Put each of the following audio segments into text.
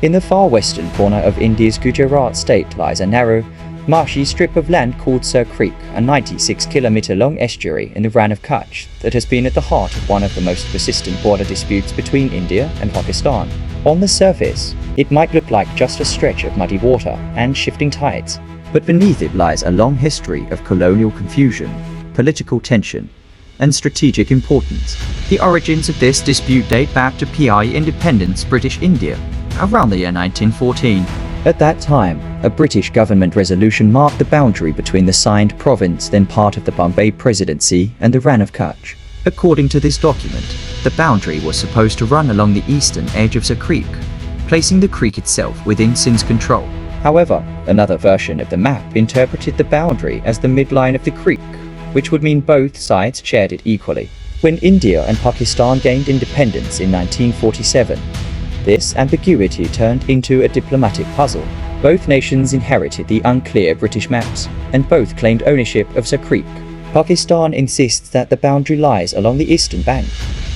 In the far western corner of India's Gujarat state lies a narrow, marshy strip of land called Sir Creek, a 96-kilometer-long estuary in the Rann of Kutch that has been at the heart of one of the most persistent border disputes between India and Pakistan. On the surface, it might look like just a stretch of muddy water and shifting tides, but beneath it lies a long history of colonial confusion, political tension, and strategic importance. The origins of this dispute date back to pre-independence British India, around the year 1914. At that time, a British government resolution marked the boundary between the Sindh province, then part of the Bombay Presidency, and the Rann of Kutch. According to this document, the boundary was supposed to run along the eastern edge of the creek, placing the creek itself within Sindh's control. However, another version of the map interpreted the boundary as the midline of the creek, which would mean both sides shared it equally. When India and Pakistan gained independence in 1947, this ambiguity turned into a diplomatic puzzle. Both nations inherited the unclear British maps, and both claimed ownership of the creek. Pakistan insists that the boundary lies along the eastern bank,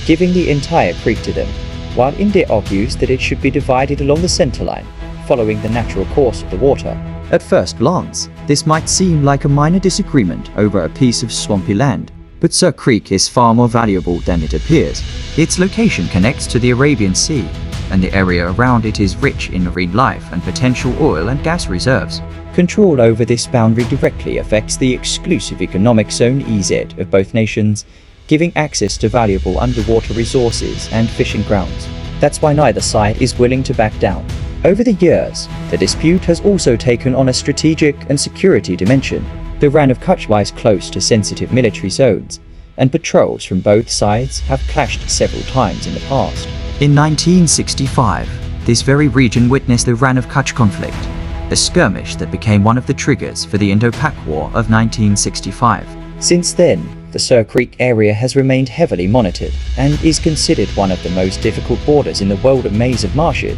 giving the entire creek to them, while India argues that it should be divided along the centerline, following the natural course of the water. At first glance, this might seem like a minor disagreement over a piece of swampy land, but Sir Creek is far more valuable than it appears. Its location connects to the Arabian Sea, and the area around it is rich in marine life and potential oil and gas reserves. Control over this boundary directly affects the exclusive economic zone (EZ) of both nations, giving access to valuable underwater resources and fishing grounds. That's why neither side is willing to back down. Over the years, the dispute has also taken on a strategic and security dimension. The Rann of Kutch lies close to sensitive military zones, and patrols from both sides have clashed several times in the past. In 1965, this very region witnessed the Rann of Kutch conflict, a skirmish that became one of the triggers for the Indo-Pak War of 1965. Since then, the Sir Creek area has remained heavily monitored and is considered one of the most difficult borders in the world, a maze of marshes,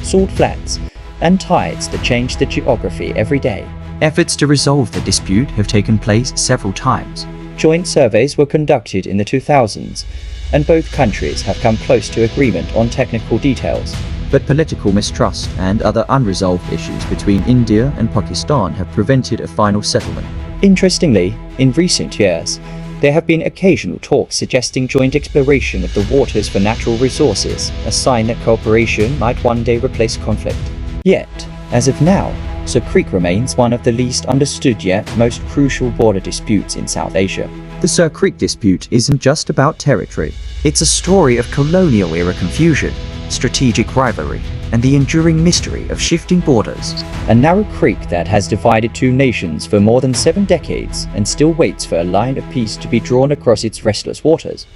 salt flats, and tides that change the geography every day. Efforts to resolve the dispute have taken place several times. Joint surveys were conducted in the 2000s, and both countries have come close to agreement on technical details. But political mistrust and other unresolved issues between India and Pakistan have prevented a final settlement. Interestingly, in recent years, there have been occasional talks suggesting joint exploration of the waters for natural resources, a sign that cooperation might one day replace conflict. Yet, as of now, Sir Creek remains one of the least understood yet most crucial border disputes in South Asia. The Sir Creek dispute isn't just about territory. It's a story of colonial-era confusion, strategic rivalry, and the enduring mystery of shifting borders. A narrow creek that has divided two nations for more than 7 decades and still waits for a line of peace to be drawn across its restless waters.